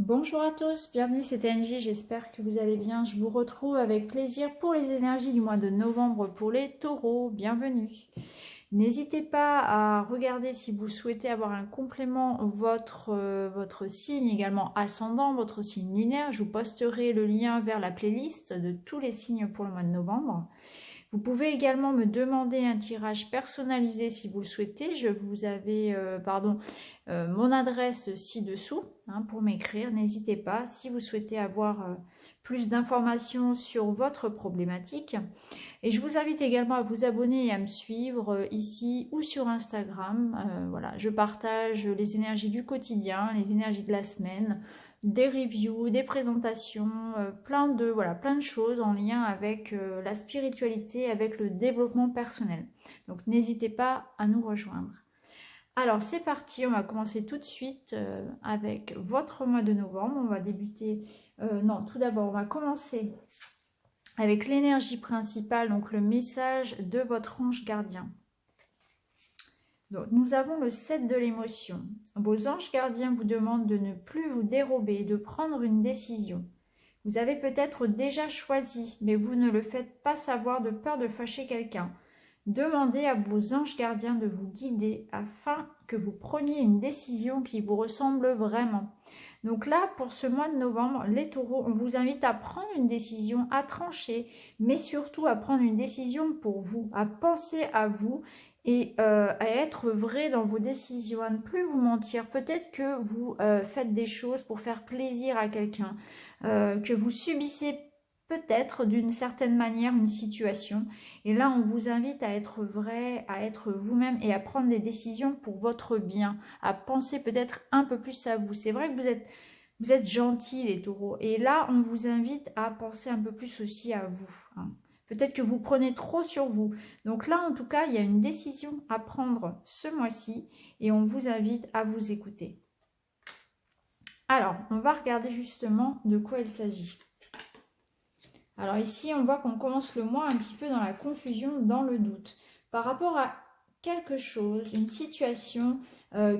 Bonjour à tous, bienvenue, c'est Angie, j'espère que vous allez bien. Je vous retrouve avec plaisir pour les énergies du mois de novembre pour les taureaux. Bienvenue. N'hésitez pas à regarder si vous souhaitez avoir un complément, votre signe également ascendant, votre signe lunaire. Je vous posterai le lien vers la playlist de tous les signes pour le mois de novembre. Vous pouvez également me demander un tirage personnalisé si vous le souhaitez. Je vous avais mon adresse ci-dessous pour m'écrire. N'hésitez pas si vous souhaitez avoir plus d'informations sur votre problématique. Et je vous invite également à vous abonner et à me suivre ici ou sur Instagram. Voilà, je partage les énergies du quotidien, les énergies de la semaine, des reviews, des présentations, plein de choses en lien avec la spiritualité, avec le développement personnel. Donc n'hésitez pas à nous rejoindre. Alors c'est parti, on va commencer tout de suite avec votre mois de novembre. On va débuter, tout d'abord on va commencer avec l'énergie principale, donc le message de votre ange gardien. Donc, nous avons le 7 de l'émotion. Vos anges gardiens vous demandent de ne plus vous dérober et de prendre une décision. Vous avez peut-être déjà choisi, mais vous ne le faites pas savoir de peur de fâcher quelqu'un. Demandez à vos anges gardiens de vous guider afin que vous preniez une décision qui vous ressemble vraiment. Donc là, pour ce mois de novembre, les taureaux, on vous invite à prendre une décision, à trancher, mais surtout à prendre une décision pour vous, à penser à vous et à être vrai dans vos décisions, à ne plus vous mentir. Peut-être que vous faites des choses pour faire plaisir à quelqu'un, que vous subissez peut-être d'une certaine manière une situation. Et là, on vous invite à être vrai, à être vous-même et à prendre des décisions pour votre bien, à penser peut-être un peu plus à vous. C'est vrai que vous êtes gentils les taureaux. Et là, on vous invite à penser un peu plus aussi à vous. Peut-être que vous prenez trop sur vous. Donc là, en tout cas, il y a une décision à prendre ce mois-ci et on vous invite à vous écouter. Alors, on va regarder justement de quoi il s'agit. Alors ici, on voit qu'on commence le mois un petit peu dans la confusion, dans le doute. Par rapport à quelque chose, une situation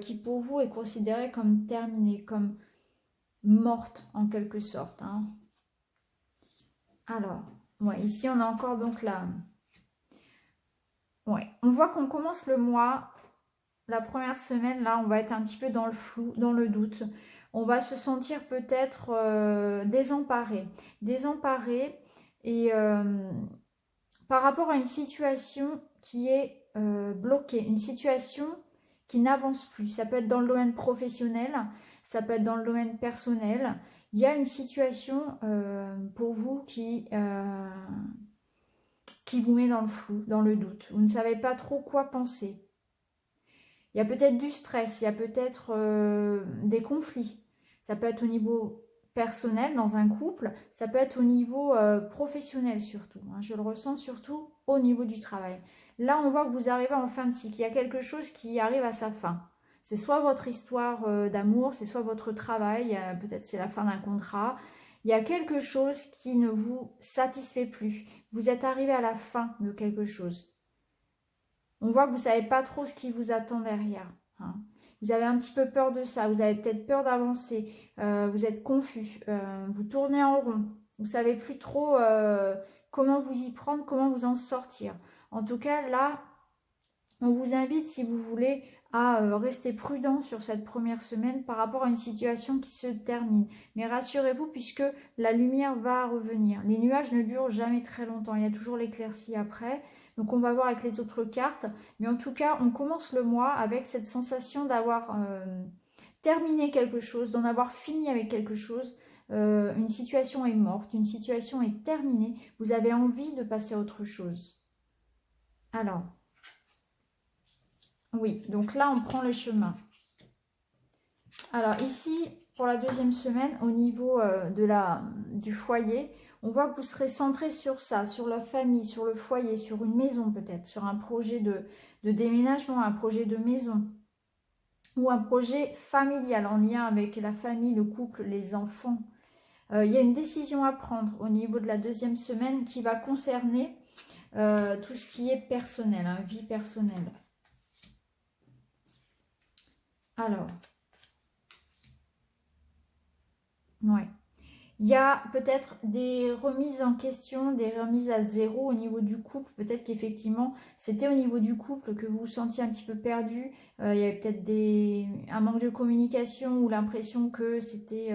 qui pour vous est considérée comme terminée, comme morte en quelque sorte. Alors, ici on a encore donc là. On voit qu'on commence le mois, la première semaine, là on va être un petit peu dans le flou, dans le doute. On va se sentir peut-être désemparé. Désemparé et par rapport à une situation qui est bloquée, une situation qui n'avance plus. Ça peut être dans le domaine professionnel, ça peut être dans le domaine personnel. Il y a une situation pour vous qui vous met dans le flou, dans le doute. Vous ne savez pas trop quoi penser. Il y a peut-être du stress, il y a peut-être des conflits. Ça peut être au niveau personnel dans un couple, ça peut être au niveau professionnel surtout. Je le ressens surtout au niveau du travail. Là, on voit que vous arrivez en fin de cycle. Il y a quelque chose qui arrive à sa fin. C'est soit votre histoire d'amour, c'est soit votre travail, peut-être c'est la fin d'un contrat. Il y a quelque chose qui ne vous satisfait plus. Vous êtes arrivé à la fin de quelque chose. On voit que vous ne savez pas trop ce qui vous attend derrière. Vous avez un petit peu peur de ça, vous avez peut-être peur d'avancer, vous êtes confus, vous tournez en rond, vous ne savez plus trop comment vous y prendre, comment vous en sortir. En tout cas, là, on vous invite, si vous voulez, à rester prudent sur cette première semaine par rapport à une situation qui se termine. Mais rassurez-vous, puisque la lumière va revenir. Les nuages ne durent jamais très longtemps, il y a toujours l'éclaircie après. Donc on va voir avec les autres cartes. Mais en tout cas, on commence le mois avec cette sensation d'avoir terminé quelque chose, d'en avoir fini avec quelque chose. Une situation est morte, une situation est terminée. Vous avez envie de passer à autre chose. Alors, oui, donc là, on prend le chemin. Alors ici, pour la deuxième semaine, au niveau du foyer, on voit que vous serez centré sur ça, sur la famille, sur le foyer, sur une maison peut-être, sur un projet de déménagement, un projet de maison ou un projet familial en lien avec la famille, le couple, les enfants. Il y a une décision à prendre au niveau de la deuxième semaine qui va concerner tout ce qui est personnel, vie personnelle. Alors, Ouais. Il y a peut-être des remises en question, des remises à zéro au niveau du couple. Peut-être qu'effectivement, c'était au niveau du couple que vous vous sentiez un petit peu perdu. Il y avait peut-être un manque de communication ou l'impression que c'était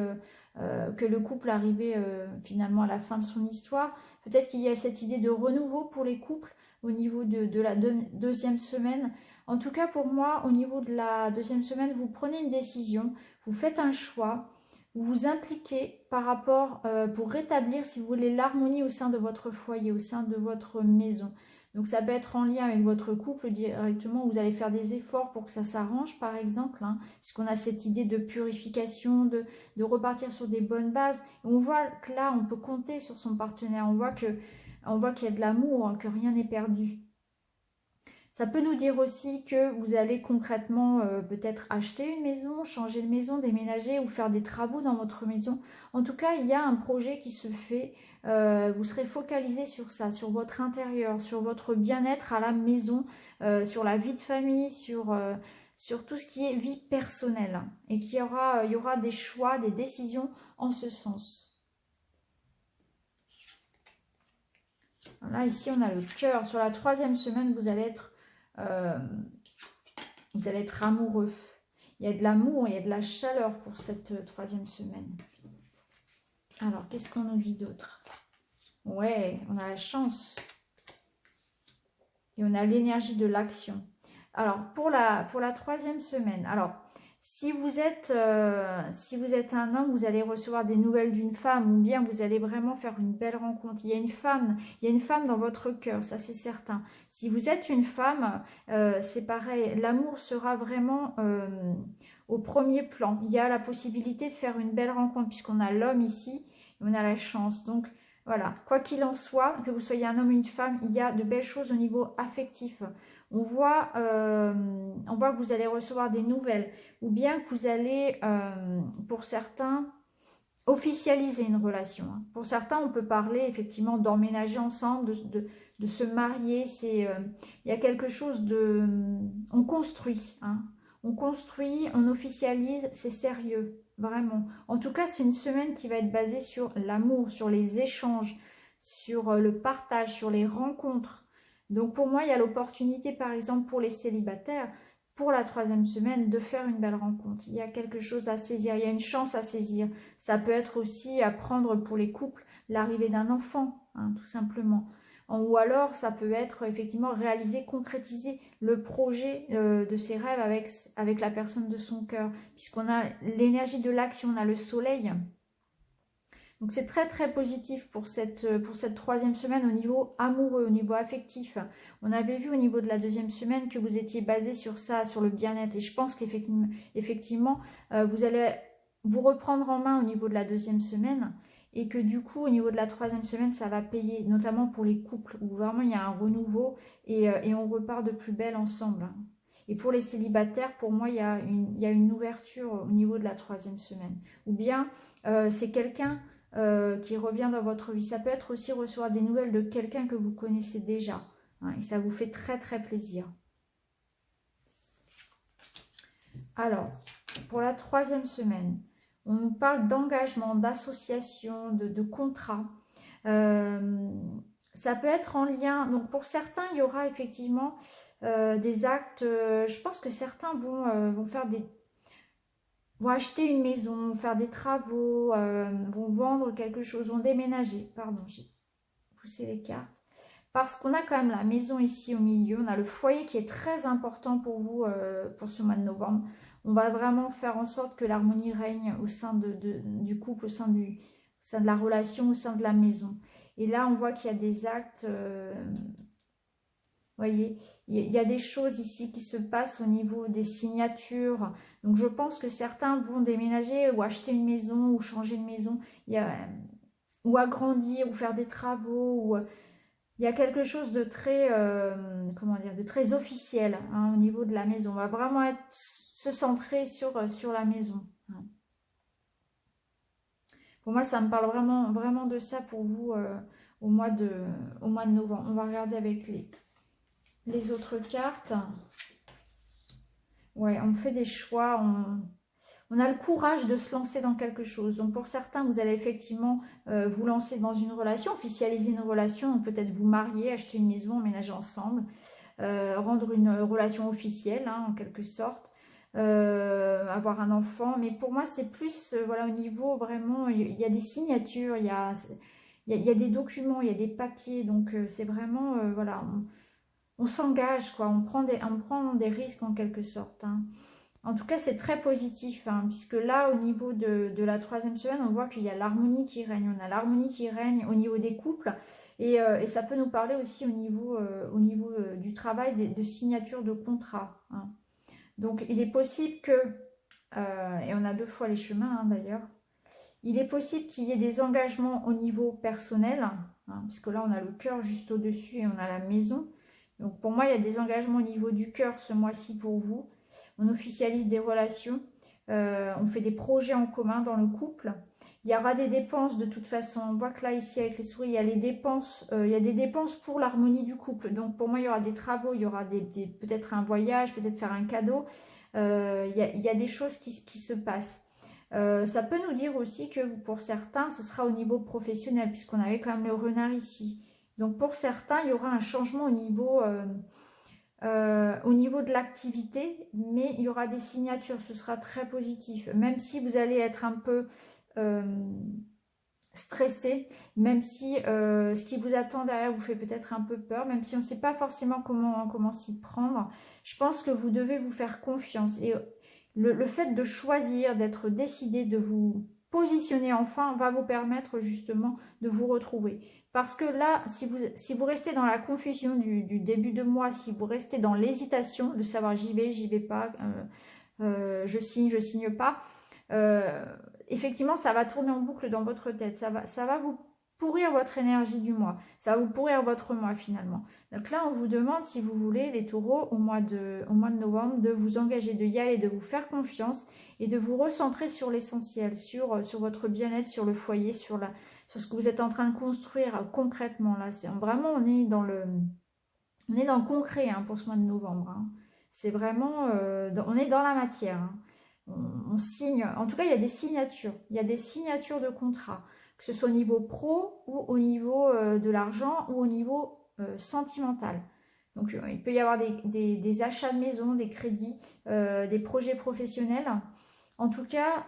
que le couple arrivait finalement à la fin de son histoire. Peut-être qu'il y a cette idée de renouveau pour les couples au niveau de la deuxième semaine. En tout cas, pour moi, au niveau de la deuxième semaine, vous prenez une décision, vous faites un choix. Vous vous impliquez par rapport pour rétablir, si vous voulez, l'harmonie au sein de votre foyer, au sein de votre maison. Donc ça peut être en lien avec votre couple directement, vous allez faire des efforts pour que ça s'arrange par exemple, hein, puisqu'on a cette idée de purification, de repartir sur des bonnes bases. Et on voit que là, on peut compter sur son partenaire, on voit qu'il y a de l'amour, hein, que rien n'est perdu. Ça peut nous dire aussi que vous allez concrètement peut-être acheter une maison, changer de maison, déménager ou faire des travaux dans votre maison. En tout cas, il y a un projet qui se fait. Vous serez focalisé sur ça, sur votre intérieur, sur votre bien-être à la maison, sur la vie de famille, sur tout ce qui est vie personnelle. Et qu'il y aura des choix, des décisions en ce sens. Là, ici, on a le cœur. Sur la troisième semaine, vous allez être amoureux. Il y a de l'amour, il y a de la chaleur pour cette troisième semaine. Alors, qu'est-ce qu'on nous dit d'autre? Ouais, on a la chance. Et on a l'énergie de l'action. Alors, pour la troisième semaine, alors, si vous êtes un homme, vous allez recevoir des nouvelles d'une femme ou bien vous allez vraiment faire une belle rencontre. Il y a une femme dans votre cœur, ça c'est certain. Si vous êtes une femme, c'est pareil, l'amour sera vraiment au premier plan. Il y a la possibilité de faire une belle rencontre puisqu'on a l'homme ici et on a la chance. Donc, voilà, quoi qu'il en soit, que vous soyez un homme ou une femme, il y a de belles choses au niveau affectif. On voit que vous allez recevoir des nouvelles ou bien que vous allez, pour certains, officialiser une relation. Hein. Pour certains, on peut parler effectivement d'emménager ensemble, de se marier. Il y a quelque chose de... On construit. Hein. On construit, on officialise, c'est sérieux, vraiment. En tout cas, c'est une semaine qui va être basée sur l'amour, sur les échanges, sur le partage, sur les rencontres. Donc pour moi, il y a l'opportunité, par exemple, pour les célibataires, pour la troisième semaine, de faire une belle rencontre. Il y a quelque chose à saisir, il y a une chance à saisir. Ça peut être aussi à prendre pour les couples l'arrivée d'un enfant, hein, tout simplement. Ou alors, ça peut être effectivement réaliser, concrétiser le projet de ses rêves avec la personne de son cœur. Puisqu'on a l'énergie de l'action, on a le soleil. Donc c'est très très positif pour cette troisième semaine au niveau amoureux, au niveau affectif. On avait vu au niveau de la deuxième semaine que vous étiez basé sur ça, sur le bien-être. Et je pense qu'effectivement, vous allez vous reprendre en main au niveau de la deuxième semaine. Et que du coup, au niveau de la troisième semaine, ça va payer, notamment pour les couples, où vraiment il y a un renouveau et on repart de plus belle ensemble. Et pour les célibataires, pour moi, il y a une ouverture au niveau de la troisième semaine. Ou bien, c'est quelqu'un... qui revient dans votre vie. Ça peut être aussi recevoir des nouvelles de quelqu'un que vous connaissez déjà. Hein, et ça vous fait très très plaisir. Alors, pour la troisième semaine, on nous parle d'engagement, d'association, de contrat. Ça peut être en lien... Donc pour certains, il y aura effectivement des actes... je pense que certains vont faire vont acheter une maison, faire des travaux, vont vendre quelque chose, vont déménager. Pardon, j'ai poussé les cartes. Parce qu'on a quand même la maison ici au milieu, on a le foyer qui est très important pour vous pour ce mois de novembre. On va vraiment faire en sorte que l'harmonie règne au sein du couple, au sein de la relation, au sein de la maison. Et là, on voit qu'il y a des actes... voyez, il y a des choses ici qui se passent au niveau des signatures. Donc, je pense que certains vont déménager ou acheter une maison ou changer de maison. Ou agrandir ou faire des travaux. Il y a quelque chose de très, comment dire, de très officiel hein, au niveau de la maison. On va vraiment se centrer sur la maison. Hein. Pour moi, ça me parle vraiment, vraiment de ça pour vous au mois de novembre. On va regarder avec les autres cartes. Ouais, on fait des choix, on a le courage de se lancer dans quelque chose. Donc pour certains, vous allez effectivement vous lancer dans une relation, officialiser une relation, peut-être vous marier, acheter une maison, emménager ensemble, rendre une relation officielle, hein, en quelque sorte, avoir un enfant. Mais pour moi, c'est plus, voilà, au niveau vraiment, il y a des signatures, il y a des documents, il y a des papiers. Donc c'est vraiment, voilà, on s'engage, quoi, on prend des risques en quelque sorte, hein. En tout cas, c'est très positif, hein, puisque là, au niveau de la troisième semaine, on voit qu'il y a l'harmonie qui règne. On a l'harmonie qui règne au niveau des couples. Et ça peut nous parler aussi au niveau du travail, de signature de contrat, hein. Donc, il est possible que, et on a 2 fois les chemins, hein, d'ailleurs, il est possible qu'il y ait des engagements au niveau personnel, hein, puisque là, on a le cœur juste au-dessus et on a la maison. Donc, pour moi, il y a des engagements au niveau du cœur ce mois-ci pour vous. On officialise des relations, on fait des projets en commun dans le couple. Il y aura des dépenses de toute façon. On voit que là, ici, avec les souris, il y a les dépenses, il y a des dépenses pour l'harmonie du couple. Donc, pour moi, il y aura des travaux, il y aura peut-être un voyage, peut-être faire un cadeau. Il y a des choses qui se passent. Ça peut nous dire aussi que pour certains, ce sera au niveau professionnel, puisqu'on avait quand même le renard ici. Donc, pour certains, il y aura un changement au niveau de l'activité, mais il y aura des signatures, ce sera très positif. Même si vous allez être un peu stressé, même si ce qui vous attend derrière vous fait peut-être un peu peur, même si on ne sait pas forcément comment s'y prendre, je pense que vous devez vous faire confiance. Et le fait de choisir, d'être décidé, de vous positionner enfin, va vous permettre justement de vous retrouver. Parce que là, si vous restez dans la confusion du début de mois, si vous restez dans l'hésitation de savoir j'y vais pas, je signe pas, effectivement, ça va tourner en boucle dans votre tête. Ça va vous pourrir votre énergie du mois. Ça va vous pourrir votre mois finalement. Donc là, on vous demande, si vous voulez, les taureaux, au mois de novembre, de vous engager, de y aller, de vous faire confiance et de vous recentrer sur l'essentiel, sur votre bien-être, sur le foyer, sur ce que vous êtes en train de construire concrètement. Là, vraiment, on est dans le concret, hein, pour ce mois de novembre, hein. C'est vraiment, on est dans la matière, hein. On signe, en tout cas, il y a des signatures. Il y a des signatures de contrat, que ce soit au niveau pro ou au niveau de l'argent ou au niveau sentimental. Donc, il peut y avoir des achats de maison, des crédits, des projets professionnels. En tout cas,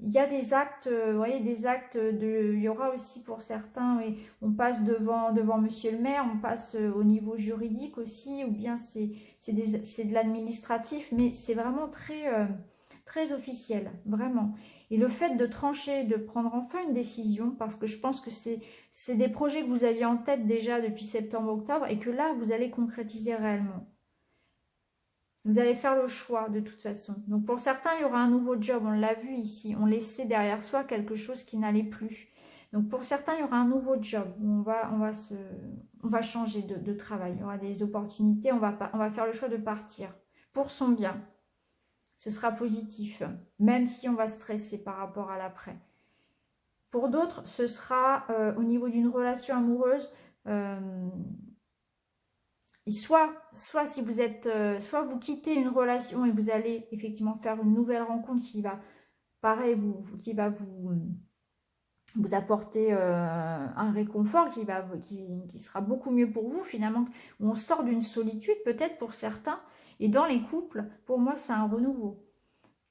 il y a des actes, vous voyez, il y aura aussi pour certains, oui, on passe devant monsieur le maire, on passe au niveau juridique aussi, ou bien c'est de l'administratif, mais c'est vraiment très officiel, vraiment. Et le fait de trancher, de prendre enfin une décision, parce que je pense que c'est des projets que vous aviez en tête déjà depuis septembre-octobre, et que là, vous allez concrétiser réellement. Vous allez faire le choix de toute façon. Donc pour certains, il y aura un nouveau job. On l'a vu ici. On laissait derrière soi quelque chose qui n'allait plus. Donc pour certains, il y aura un nouveau job. On va changer de travail. Il y aura des opportunités. On va faire le choix de partir pour son bien. Ce sera positif. Même si on va stresser par rapport à l'après. Pour d'autres, ce sera au niveau d'une relation amoureuse. Soit si vous êtes, soit vous quittez une relation et vous allez effectivement faire une nouvelle rencontre qui va, pareil, qui va vous apporter un réconfort, qui sera beaucoup mieux pour vous finalement. On sort d'une solitude peut-être pour certains, et dans les couples, pour moi c'est un renouveau.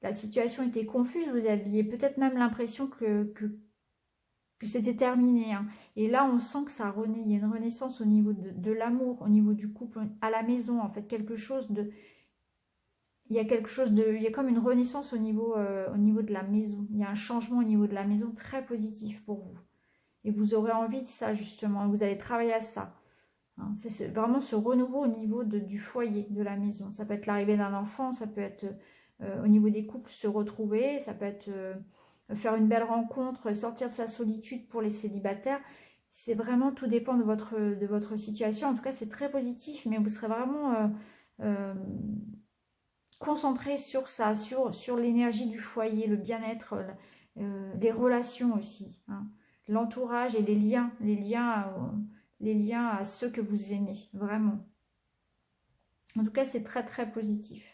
La situation était confuse, vous aviez peut-être même l'impression que c'était terminé, hein. Et là, on sent que ça renaît. Il y a une renaissance au niveau de l'amour, au niveau du couple, à la maison, en fait. Il y a comme une renaissance au niveau de la maison. Il y a un changement au niveau de la maison très positif pour vous. Et vous aurez envie de ça, justement. Vous allez travailler à ça, hein. C'est vraiment ce renouveau au niveau du foyer, de la maison. Ça peut être l'arrivée d'un enfant, ça peut être au niveau des couples, se retrouver, ça peut être faire une belle rencontre, sortir de sa solitude pour les célibataires. C'est vraiment, tout dépend de votre situation. En tout cas, c'est très positif, mais vous serez vraiment concentré sur ça, sur l'énergie du foyer, le bien-être, les relations aussi, hein. L'entourage et les liens à ceux que vous aimez, vraiment. En tout cas, c'est très très positif.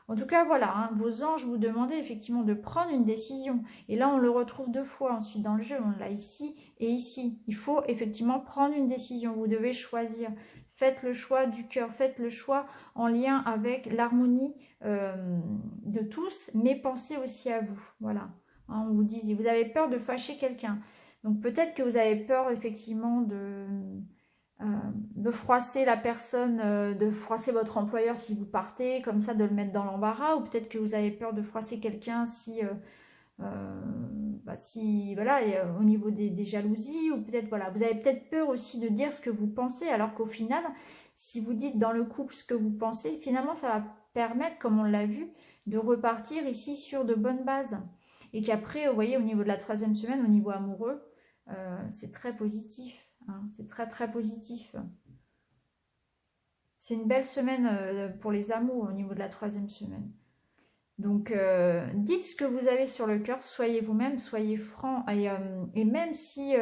En tout cas, voilà, hein, vos anges vous demandaient effectivement de prendre une décision. Et là, on le retrouve 2 fois ensuite dans le jeu. On l'a ici et ici. Il faut effectivement prendre une décision. Vous devez choisir. Faites le choix du cœur. Faites le choix en lien avec l'harmonie de tous. Mais pensez aussi à vous. Voilà. Hein, on vous disait, vous avez peur de fâcher quelqu'un. Donc peut-être que vous avez peur effectivement de froisser la personne, de froisser votre employeur si vous partez, comme ça de le mettre dans l'embarras, ou peut-être que vous avez peur de froisser quelqu'un si voilà, au niveau des jalousies, ou peut-être voilà, vous avez peut-être peur aussi de dire ce que vous pensez, alors qu'au final, si vous dites dans le couple ce que vous pensez, finalement ça va permettre, comme on l'a vu, de repartir ici sur de bonnes bases. Et qu'après, vous voyez, au niveau de la 3e semaine, au niveau amoureux, c'est très positif. Hein, c'est très très positif. C'est une belle semaine pour les amours au niveau de la 3e semaine. Donc, dites ce que vous avez sur le cœur, soyez vous-même, soyez franc. Et même si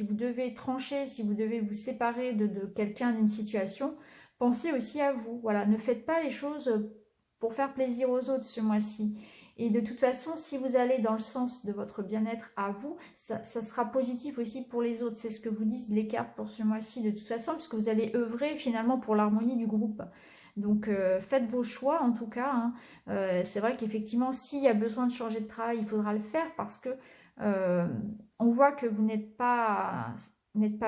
vous devez trancher, si vous devez vous séparer de quelqu'un, d'une situation, pensez aussi à vous. Voilà, ne faites pas les choses pour faire plaisir aux autres ce mois-ci. Et de toute façon, si vous allez dans le sens de votre bien-être à vous, ça sera positif aussi pour les autres. C'est ce que vous disent les cartes pour ce mois-ci de toute façon, puisque vous allez œuvrer finalement pour l'harmonie du groupe. Donc faites vos choix en tout cas. Hein. C'est vrai qu'effectivement, s'il y a besoin de changer de travail, il faudra le faire parce que on voit que vous n'êtes pas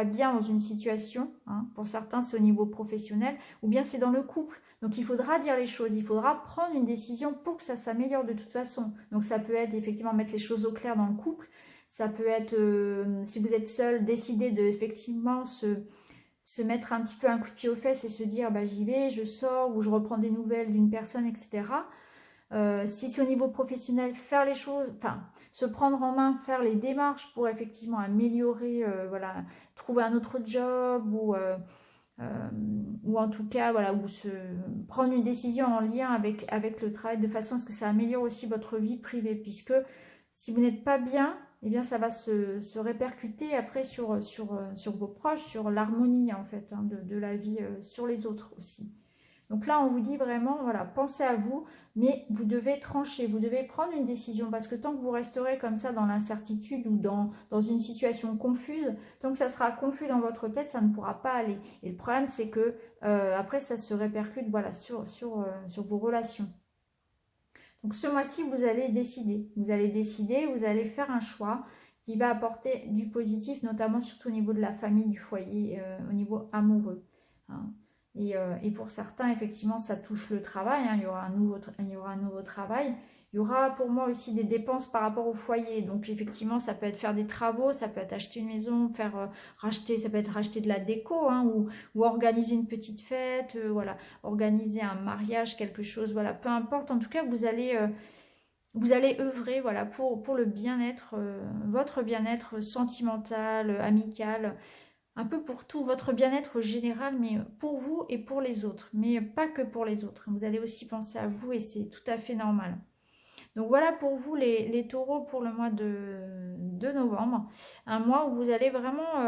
bien dans une situation. Hein. Pour certains, c'est au niveau professionnel ou bien c'est dans le couple. Donc il faudra dire les choses, il faudra prendre une décision pour que ça s'améliore de toute façon. Donc ça peut être effectivement mettre les choses au clair dans le couple, ça peut être, si vous êtes seul, décider de effectivement se mettre un petit peu un coup de pied aux fesses et se dire bah, j'y vais, je sors ou je reprends des nouvelles d'une personne, etc. Si c'est au niveau professionnel, faire les choses, enfin se prendre en main, faire les démarches pour effectivement améliorer, voilà, trouver un autre job ou en tout cas voilà, ou prendre une décision en lien avec le travail de façon à ce que ça améliore aussi votre vie privée, puisque si vous n'êtes pas bien, eh bien ça va se répercuter après sur vos proches, sur l'harmonie en fait hein, de la vie sur les autres aussi. Donc là, on vous dit vraiment, voilà, pensez à vous, mais vous devez trancher, vous devez prendre une décision, parce que tant que vous resterez comme ça dans l'incertitude ou dans une situation confuse, tant que ça sera confus dans votre tête, ça ne pourra pas aller. Et le problème, c'est que après, ça se répercute voilà, sur vos relations. Donc ce mois-ci, vous allez décider, vous allez faire un choix qui va apporter du positif, notamment surtout au niveau de la famille, du foyer, au niveau amoureux. Hein. Et pour certains, effectivement, ça touche le travail. Hein, il y aura un nouveau travail. Il y aura pour moi aussi des dépenses par rapport au foyer. Donc effectivement, ça peut être faire des travaux, ça peut être acheter une maison, ça peut être racheter de la déco, hein, ou organiser une petite fête, voilà, organiser un mariage, quelque chose, voilà, peu importe. En tout cas, vous allez œuvrer voilà, pour le bien-être, votre bien-être sentimental, amical, un peu pour tout, votre bien-être général, mais pour vous et pour les autres, mais pas que pour les autres. Vous allez aussi penser à vous et c'est tout à fait normal. Donc voilà pour vous les taureaux pour le mois de novembre. Un mois où vous allez vraiment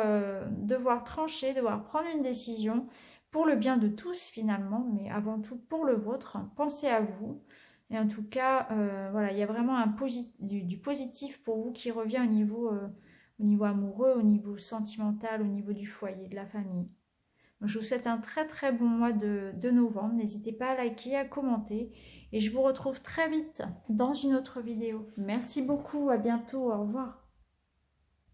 devoir trancher, devoir prendre une décision pour le bien de tous finalement, mais avant tout pour le vôtre. Pensez à vous. Et en tout cas, voilà, il y a vraiment du positif pour vous qui revient au niveau amoureux, au niveau sentimental, au niveau du foyer, de la famille. Donc, je vous souhaite un très très bon mois de novembre. N'hésitez pas à liker, à commenter. Et je vous retrouve très vite dans une autre vidéo. Merci beaucoup, à bientôt, au revoir.